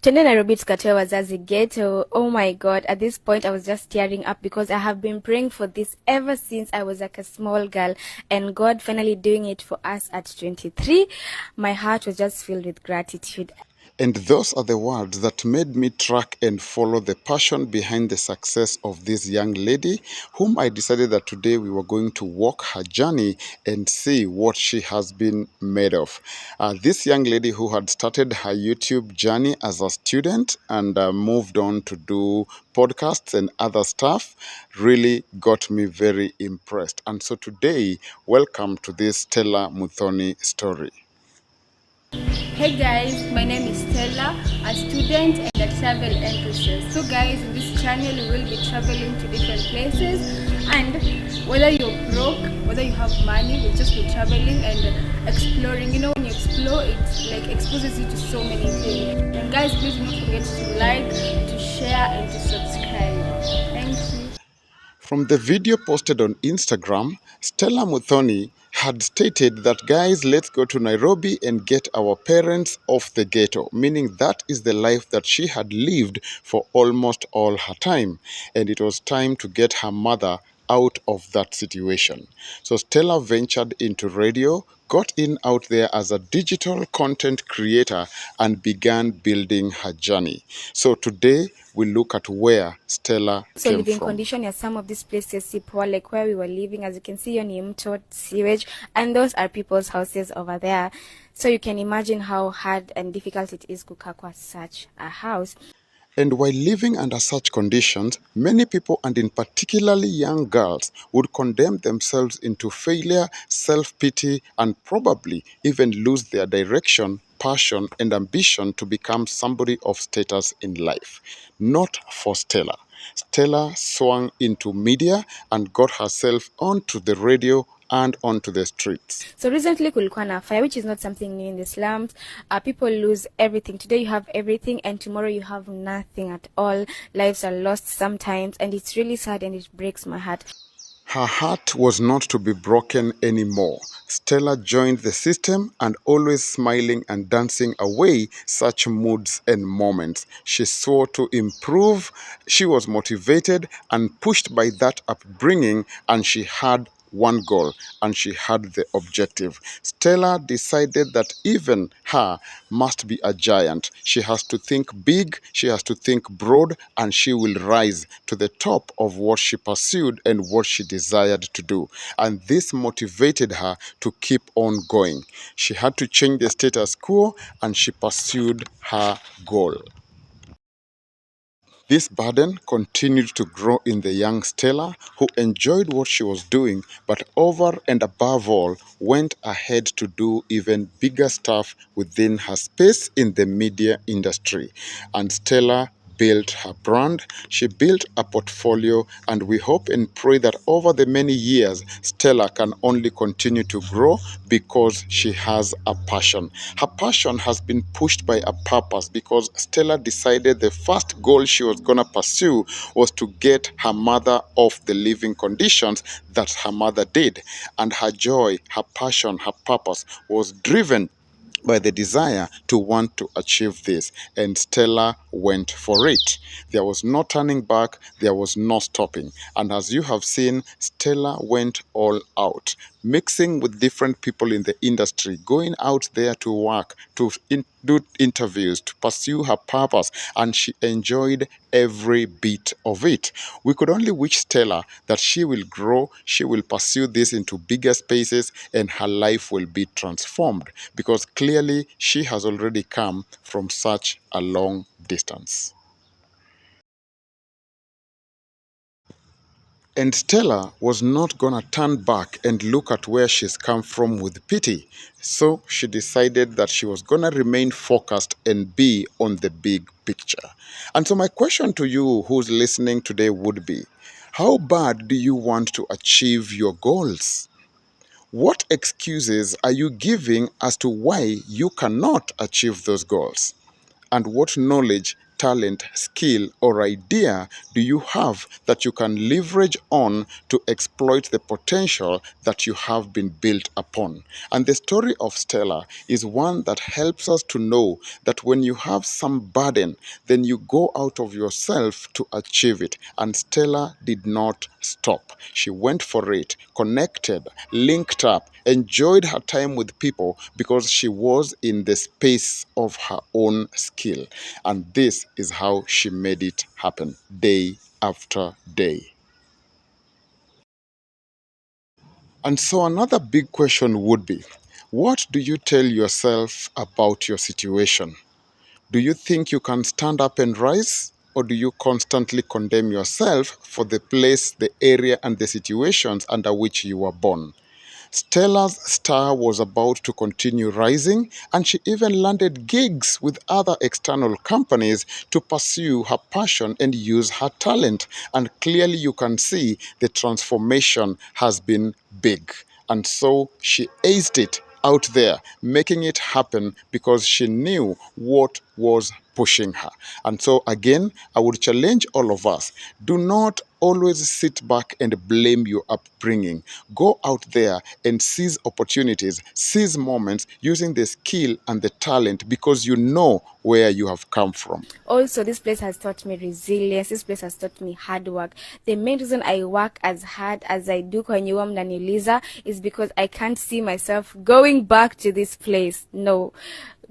Twende Nairobi tukatoe wazazi ghetto. Oh my god, at this point I was just tearing up because I have been praying for this ever since I was like a small girl, and God finally doing it for us at 23. My heart was just filled with gratitude. And those are the words that made me track and follow the passion behind the success of this young lady, whom I decided that today we were going to walk her journey and see what she has been made of. This young lady who had started her YouTube journey as a student and moved on to do podcasts and other stuff really got me very impressed. And so today, welcome to this Stella Muthoni story. Hey guys, my name is Stella, a student and a travel enthusiast. So guys, in this channel we will be traveling to different places, and whether you're broke, whether you have money, we'll just be traveling and exploring. You know, when you explore, it like exposes you to so many things. And guys, please do not forget to like, to share and to subscribe. Thank you. From the video posted on Instagram, Stella Muthoni had stated that, guys, let's go to Nairobi and get our parents off the ghetto, meaning that is the life that she had lived for almost all her time. And it was time to get her mother out of that situation. So Stella ventured into radio, got in out there as a digital content creator, and began building her journey. So today we look at where Stella So came living from. condition ya some of these places si poor, like where we were living. As you can see, ni mto, sewage, and those are people's houses over there. So you can imagine how hard and difficult it is kukaa kwa such a house. And while living under such conditions, many people, and in particularly young girls, would condemn themselves into failure, self-pity, and probably even lose their direction, passion, and ambition to become somebody of status in life. Not for Stella. Stella swung into media and got herself onto the radio and onto the streets. So recently kulikuwa na fire, which is not something new in the slums. People lose everything. Today you have everything and tomorrow you have nothing at all. Lives are lost sometimes, and it's really sad and it breaks my heart. Her heart was not to be broken anymore. Stella joined the system and always smiling and dancing away such moods and moments. She swore to improve. She was motivated and pushed by that upbringing, and she had one goal, and she had the objective. Stella decided that even her must be a giant. She has to think big, she has to think broad, and she will rise to the top of what she pursued and what she desired to do. And this motivated her to keep on going. She had to change the status quo, and she pursued her goal. This burden continued to grow in the young Stella, who enjoyed what she was doing, but over and above all, went ahead to do even bigger stuff within her space in the media industry. And Stella built her brand, she built a portfolio, and we hope and pray that over the many years, Stella can only continue to grow because she has a passion. Her passion has been pushed by a purpose, because Stella decided the first goal she was going to pursue was to get her mother off the living conditions that her mother did. And her joy, her passion, her purpose was driven by the desire to want to achieve this, and Stella went for it. There was no turning back, there was no stopping. And as you have seen, Stella went all out, mixing with different people in the industry, going out there to work, to do interviews, to pursue her purpose, and she enjoyed every bit of it. We could only wish Stella that she will grow, she will pursue this into bigger spaces, and her life will be transformed, because clearly she has already come from such a long distance. And Stella was not gonna turn back and look at where she's come from with pity. So she decided that she was gonna remain focused and be on the big picture. And so my question to you who's listening today would be, how bad do you want to achieve your goals? What excuses are you giving as to why you cannot achieve those goals? And what knowledge talent, skill, or idea do you have that you can leverage on to exploit the potential that you have been built upon? And the story of Stella is one that helps us to know that when you have some burden, then you go out of yourself to achieve it. And Stella did not stop. She went for it, connected, linked up, enjoyed her time with people because she was in the space of her own skill. And this is how she made it happen day after day. And so, another big question would be, what do you tell yourself about your situation? Do you think you can stand up and rise? Or do you constantly condemn yourself for the place, the area, and the situations under which you were born? Stella's star was about to continue rising, and she even landed gigs with other external companies to pursue her passion and use her talent. And clearly, you can see the transformation has been big. And so she aced it out there, making it happen because she knew what was pushing her. And so, again, I would challenge all of us, do not always sit back and blame your upbringing. Go out there and seize opportunities, seize moments using the skill and the talent because you know where you have come from. Also, this place has taught me resilience. This place has taught me hard work. The main reason I work as hard as I do kwenye huwa mnaniuliza is because I can't see myself going back to this place. No,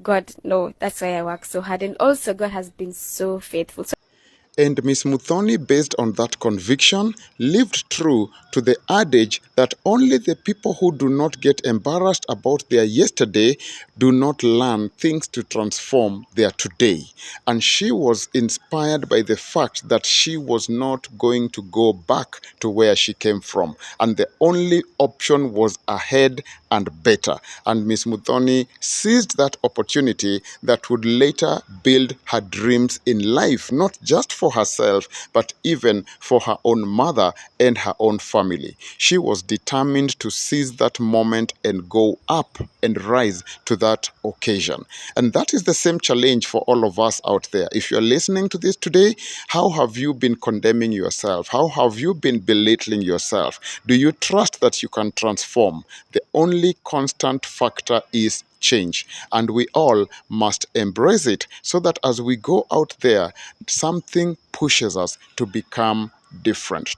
God, no. That's why I work so hard. And also, God has been so faithful. And Miss Muthoni, based on that conviction, lived true to the adage that only the people who do not get embarrassed about their yesterday do not learn things to transform their today. And she was inspired by the fact that she was not going to go back to where she came from. And the only option was ahead and better. And Miss Muthoni seized that opportunity that would later build her dreams in life, not just for herself, but even for her own mother and her own family. She was determined to seize that moment and go up and rise to that occasion. And that is the same challenge for all of us out there. If you're listening to this today, how have you been condemning yourself? How have you been belittling yourself? Do you trust that you can transform? The only constant factor is change, and we all must embrace it so that as we go out there, something pushes us to become different.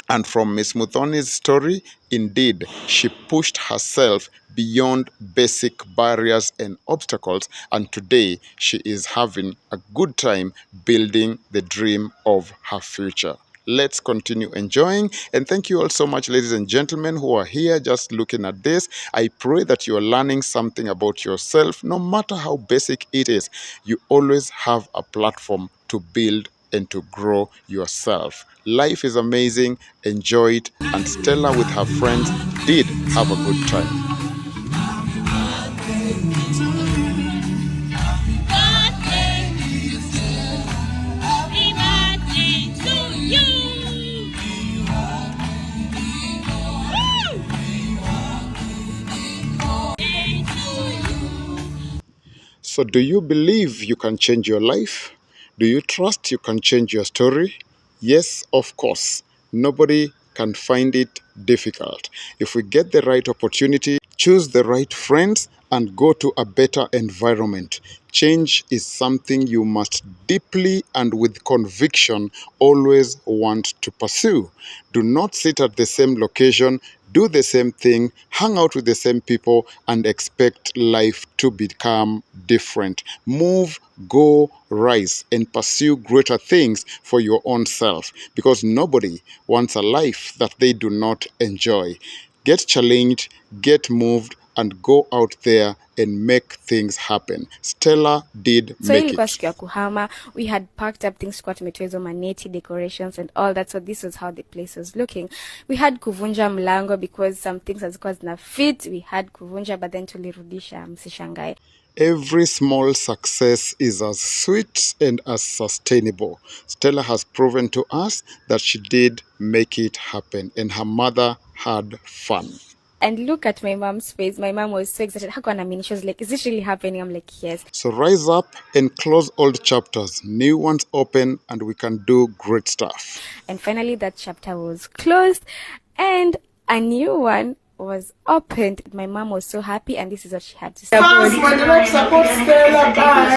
And from Miss Muthoni's story, indeed, she pushed herself beyond basic barriers and obstacles, and today she is having a good time building the dream of her future. Let's continue enjoying. And thank you all so much, ladies and gentlemen, who are here just looking at this. I pray that you are learning something about yourself, no matter how basic it is. You always have a platform to build and to grow yourself. Life is amazing. Enjoy it. And Stella with her friends did have a good time. So, do you believe you can change your life? Do you trust you can change your story? Yes, of course. Nobody can find it difficult. If we get the right opportunity, choose the right friends, and go to a better environment, change is something you must deeply and with conviction always want to pursue. Do not sit at the same location, do the same thing, hang out with the same people, and expect life to become different. Move, go, rise, and pursue greater things for your own self because nobody wants a life that they do not enjoy. Get challenged, get moved, and go out there and make things happen. Stella did So hii make ilikuwa it. siku ya kuhama. We had packed up things, tulikuwa tumetoa hizo maneti decorations and all that, so this was how the place was looking. We had kuvunja mlango because some things hazikuwa zina fit. We had kuvunja but then tulirudisha, msishangae. Every small success is as sweet and as sustainable. Stella has proven to us that she did make it happen and her mother had fun. And look at my mom's face. My mom was so excited. She was like, is this really happening? I'm like, yes. So rise up and close old chapters. New ones open and we can do great stuff. And finally, that chapter was closed and a new one was opened. My mom was so happy, and this is what she had to say. Support Stella. Bye.